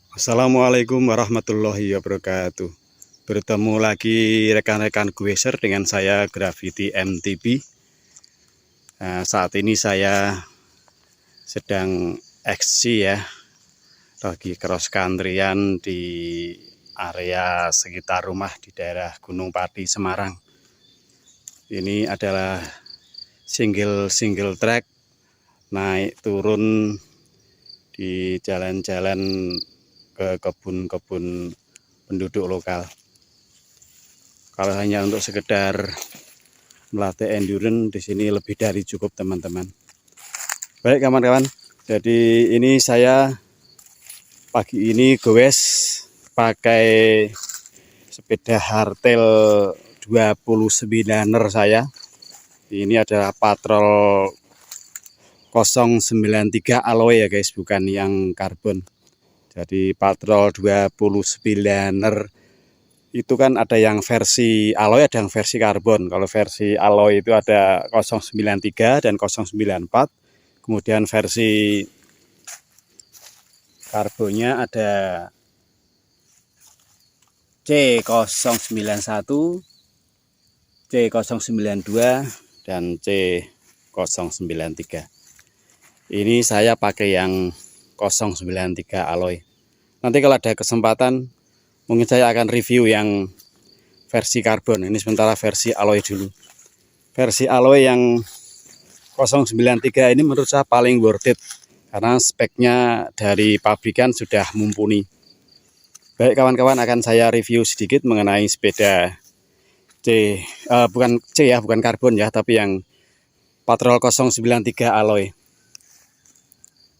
Assalamualaikum warahmatullahi wabarakatuh. Bertemu lagi rekan-rekan Gweser dengan saya Graffiti MTB. Saat ini saya sedang aksi ya, lagi cross countryan di area sekitar rumah di daerah Gunung Pati, Semarang. Ini adalah single track naik turun di jalan-jalan ke kebun-kebun penduduk lokal. Kalau hanya untuk sekedar melatih endurance, di sini lebih dari cukup teman-teman. Baik kawan-kawan, jadi ini saya pagi ini goes pakai sepeda hardtail 29er saya. Ini adalah Patrol 093 alloy ya guys, bukan yang karbon. Jadi Patrol 29er itu kan ada yang versi alloy, ada yang versi karbon. Kalau versi alloy itu ada 093 dan 094. Kemudian versi karbonnya ada C091, C092 dan C093. Ini saya pakai yang 093 alloy. Nanti kalau ada kesempatan mungkin saya akan review yang versi karbon. Ini sementara versi alloy dulu. Versi alloy yang 093 ini menurut saya paling worth it karena speknya dari pabrikan sudah mumpuni. Baik kawan-kawan, akan saya review sedikit mengenai sepeda bukan C ya, bukan karbon ya, tapi yang Patrol 093 alloy.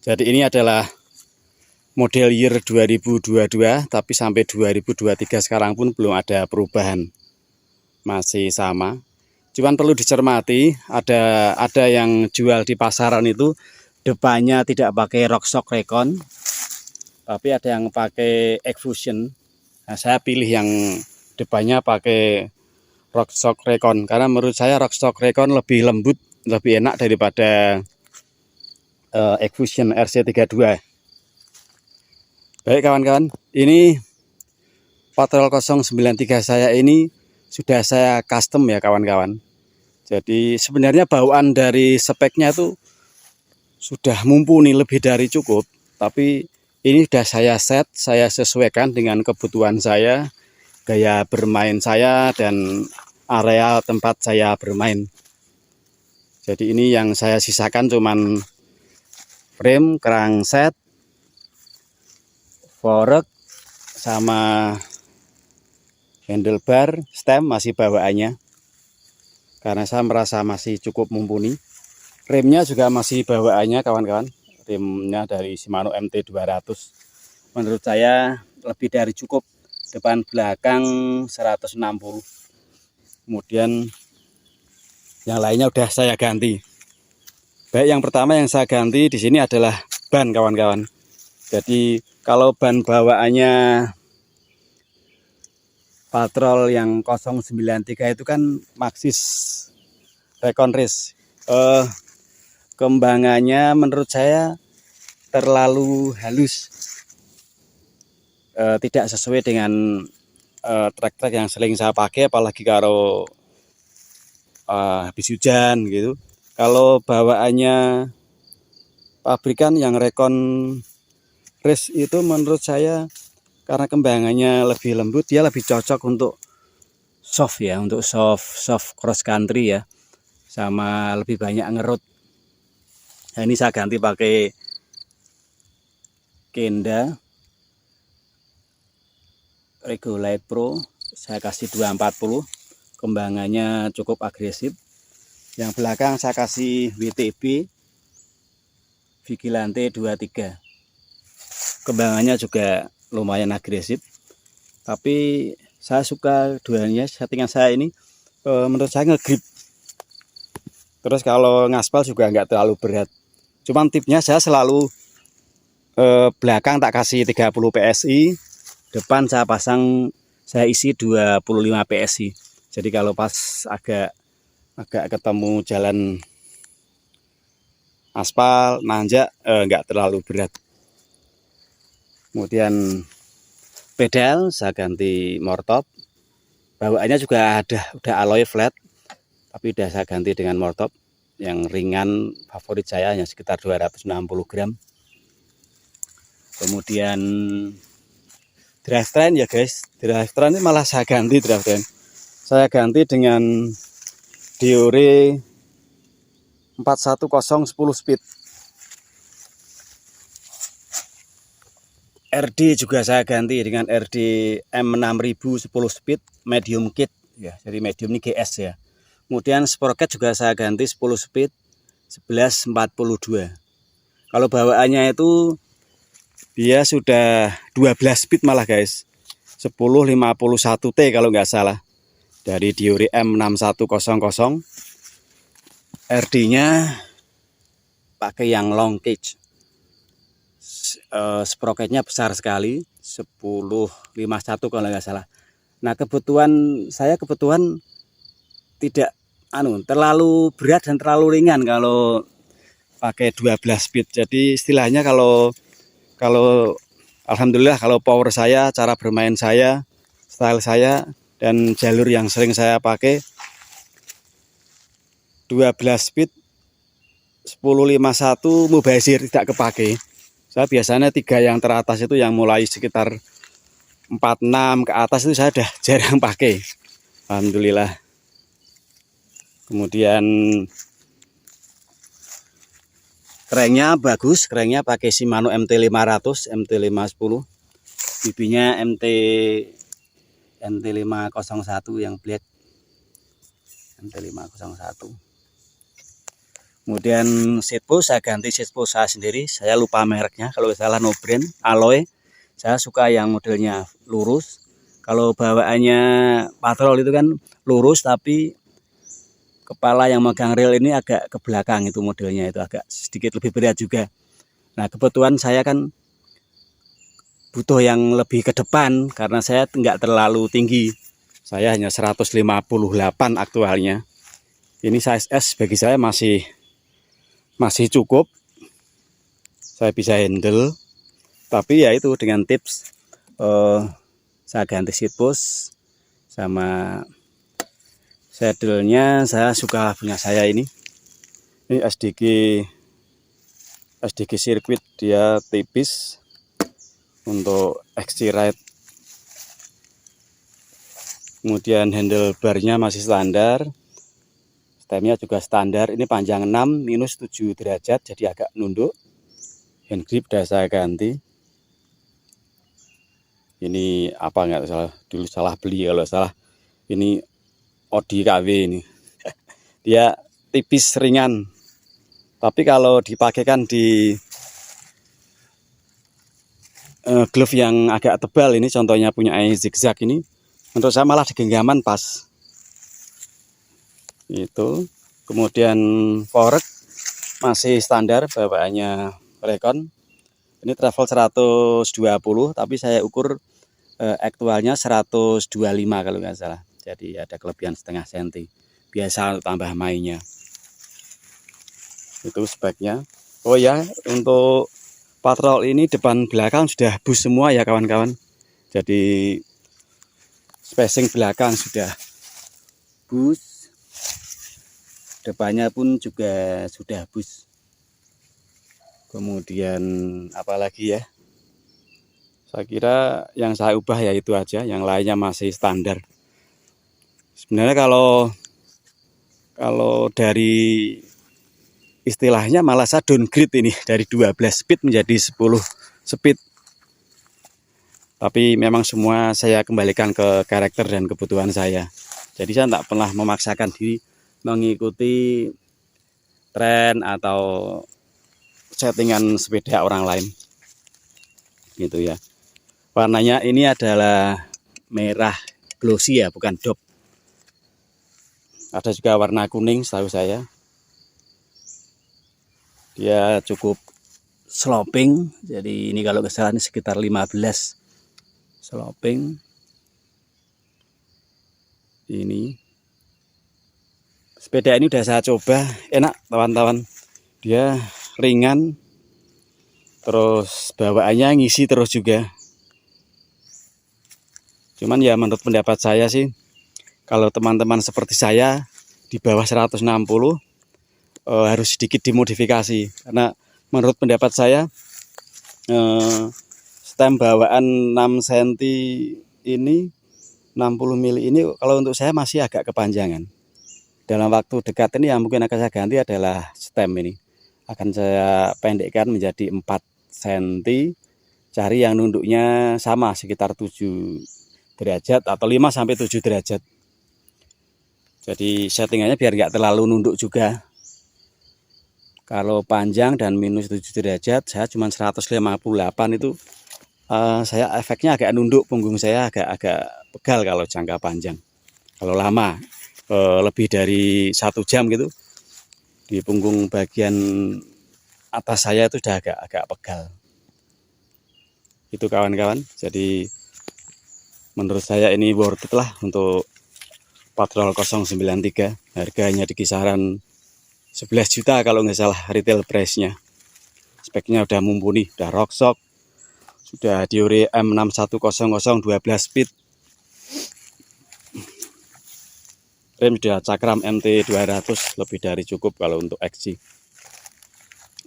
Jadi ini adalah model year 2022, tapi sampai 2023 sekarang pun belum ada perubahan, masih sama. Cuman perlu dicermati, ada yang jual di pasaran itu depannya tidak pakai Rockshox Recon, tapi ada yang pakai Exfusion. Nah, saya pilih yang depannya pakai Rockshox Recon karena menurut saya Rockshox Recon lebih lembut, lebih enak daripada Exfusion RC32. Baik kawan-kawan, ini Patrol 093 saya ini sudah saya custom ya kawan-kawan. Jadi sebenarnya bawaan dari speknya itu sudah mumpuni, lebih dari cukup. Tapi ini sudah saya set, saya sesuaikan dengan kebutuhan saya, gaya bermain saya, dan area tempat saya bermain. Jadi ini yang saya sisakan cuman frame, crankset, fork, sama handlebar, stem masih bawaannya. Karena saya merasa masih cukup mumpuni. Remnya juga masih bawaannya kawan-kawan. Remnya dari Shimano MT200. Menurut saya lebih dari cukup. Depan belakang 160. Kemudian yang lainnya udah saya ganti. Baik, yang pertama yang saya ganti di sini adalah ban kawan-kawan. Jadi kalau ban bawaannya Patrol yang 093 itu kan Maxxis Recon Race. Kembangannya menurut saya terlalu halus, tidak sesuai dengan trek-trek yang sering saya pakai, apalagi kalau habis hujan gitu. Kalau bawaannya pabrikan yang Recon Race itu menurut saya karena kembangannya lebih lembut, dia lebih cocok untuk soft ya, untuk soft cross country ya, sama lebih banyak ngerut. Nah, ini saya ganti pakai Kenda Regulate Pro, saya kasih 240, kembangannya cukup agresif. Yang belakang saya kasih WTB Vigilante 23, kembangannya juga lumayan agresif, tapi saya suka duanya. Settingan saya ini menurut saya ngegrip, terus kalau ngaspal juga nggak terlalu berat. Cuman tipnya saya selalu belakang tak kasih 30 PSI, depan saya isi 25 PSI. Jadi kalau pas agak ketemu jalan aspal nanjak nggak terlalu berat. Kemudian pedal saya ganti mortop. Bawaannya juga udah alloy flat, tapi udah saya ganti dengan mortop yang ringan. Favorit saya hanya sekitar 260 gram. Kemudian drivetrain ya guys, drivetrain ini malah saya ganti drivetrain. Saya ganti dengan Diore 410 10 speed. RD juga saya ganti dengan RD M6000 10 speed medium kit ya, jadi medium ini GS ya. Kemudian sprocket juga saya ganti 10 speed 1142. Kalau bawaannya itu dia sudah 12 speed malah guys, 1051T kalau nggak salah, dari Diore M6100. RD-nya pakai yang long cage. Sprocketnya besar sekali, 1051 kalau nggak salah. Nah kebutuhan saya tidak terlalu berat dan terlalu ringan kalau pakai 12 speed. Jadi istilahnya kalau alhamdulillah kalau power saya, cara bermain saya, style saya, dan jalur yang sering saya pakai 12 speed 1051 mubazir tidak kepake. Saya biasanya 3 yang teratas itu yang mulai sekitar 46 ke atas itu saya udah jarang pakai. Alhamdulillah. Kemudian kerennya bagus, kerennya pakai Shimano MT500, MT510. Bibinya MT501 yang black. MT501. Kemudian seatpost saya ganti seatpost saya sendiri, saya lupa mereknya, kalau salah no brand, alloy. Saya suka yang modelnya lurus. Kalau bawaannya patrol itu kan lurus, tapi kepala yang megang rel ini agak ke belakang, itu modelnya itu agak sedikit lebih berat juga. Nah kebetulan saya kan butuh yang lebih ke depan karena saya nggak terlalu tinggi. Saya hanya 158 aktualnya. Ini size S bagi saya masih cukup, saya bisa handle. Tapi ya itu dengan tips saya ganti seatpost sama saddle-nya. Saya suka punya saya ini SDG sirkuit, dia tipis untuk XC Ride. Kemudian handlebarnya masih standar, stemnya juga standar. Ini panjang 6 minus 7 derajat, jadi agak nunduk. Hand grip udah saya ganti. Ini apa nggak salah, dulu salah beli kalau salah. Ini Audi KW ini. Dia tipis ringan. Tapi kalau dipakaikan di glove yang agak tebal, ini contohnya punya zigzag ini, menurut saya malah di genggaman pas. Itu. Kemudian fork masih standar, bawaannya Recon. Ini travel 120, tapi saya ukur aktualnya 125 kalau nggak salah. Jadi ada kelebihan setengah senti. Biasa tambah mainnya. Itu speknya. Oh ya, untuk patrol ini depan belakang sudah bus semua ya kawan-kawan. Jadi spacing belakang sudah bus. Depannya pun juga sudah bus. Kemudian apalagi ya, saya kira yang saya ubah ya itu aja, yang lainnya masih standar. Sebenarnya kalau dari istilahnya malah saya downgrade ini dari 12 speed menjadi 10 speed. Tapi memang semua saya kembalikan ke karakter dan kebutuhan saya. Jadi saya tidak pernah memaksakan diri mengikuti tren atau settingan sepeda orang lain gitu ya. Warnanya ini adalah merah glossy ya, bukan dop. Ada juga warna kuning setahu saya. Dia cukup sloping, jadi ini kalau kesalahan sekitar 15 sloping. Ini sepeda ini udah saya coba, enak teman-teman. Dia ringan, terus bawaannya ngisi terus juga. Cuman ya menurut pendapat saya sih, kalau teman-teman seperti saya di bawah 160 harus sedikit dimodifikasi, karena menurut pendapat saya stem bawaan 6 cm ini, 60 mili ini kalau untuk saya masih agak kepanjangan. Dalam waktu dekat ini yang mungkin akan saya ganti adalah stem ini. Akan saya pendekkan menjadi 4 cm, cari yang nunduknya sama sekitar 7 derajat atau 5 sampai 7 derajat. Jadi settingannya biar nggak terlalu nunduk juga. Kalau panjang dan minus 7 derajat, saya cuma 158 itu saya efeknya agak nunduk, punggung saya agak pegal kalau jangka panjang. Kalau lama lebih dari 1 jam gitu, di punggung bagian atas saya itu sudah agak pegal. Itu kawan-kawan. Jadi menurut saya ini worth it lah untuk Patrol 093. Harganya di kisaran 11 juta kalau nggak salah retail price-nya. Speknya udah mumpuni, udah rockshock, sudah Diore M6100 12 speed, rem sudah Cakram MT 200, lebih dari cukup kalau untuk XC.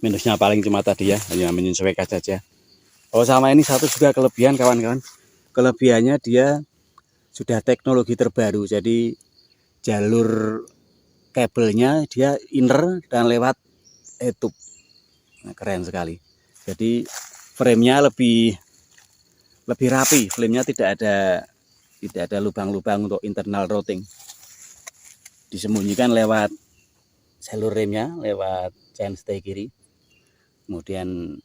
Minusnya paling cuma tadi ya, hanya menyesuaikan saja. Oh, sama ini satu juga kelebihan kawan-kawan. Kelebihannya dia sudah teknologi terbaru, jadi jalur kabelnya dia inner dan lewat etup. Nah, keren sekali. Jadi frame-nya lebih rapi, frame-nya tidak ada lubang-lubang untuk internal routing. Disembunyikan lewat jalur remnya, lewat chainstay kiri. Kemudian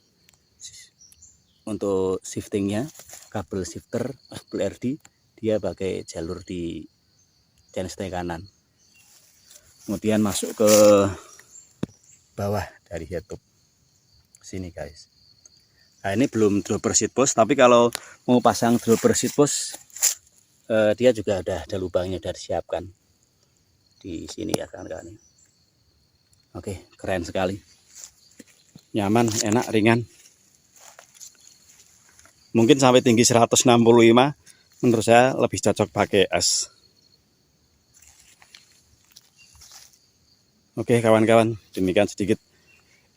untuk shiftingnya, kabel shifter, kabel RD, dia pakai jalur di chainstay kanan. Kemudian masuk ke bawah dari headtube sini guys. Nah, ini belum dropper seat post, tapi kalau mau pasang dropper seat post, dia juga ada lubangnya, sudah disiapkan di sini ya kawan-kawan. Oke, keren sekali, nyaman, enak, ringan. Mungkin sampai tinggi 165, menurut saya lebih cocok pakai S. Oke kawan-kawan, demikian sedikit.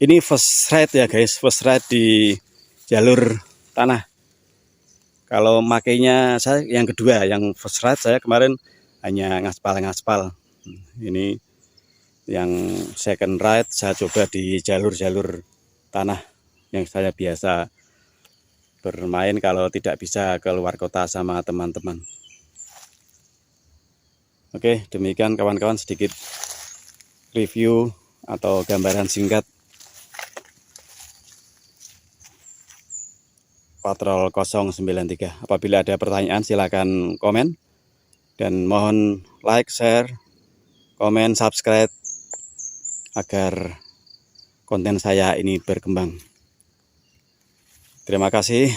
Ini first ride ya guys, first ride di jalur tanah. Kalau makainya saya yang kedua, yang first ride saya kemarin hanya ngaspal. Ini yang second ride saya coba di jalur-jalur tanah yang saya biasa bermain kalau tidak bisa keluar kota sama teman-teman. Oke, demikian kawan-kawan sedikit review atau gambaran singkat Patrol 093. Apabila ada pertanyaan silakan komen, dan mohon like, share, komen, subscribe agar konten saya ini berkembang. Terima kasih.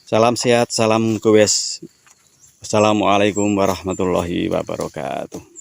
Salam sehat, salam gowes. Wassalamualaikum warahmatullahi wabarakatuh.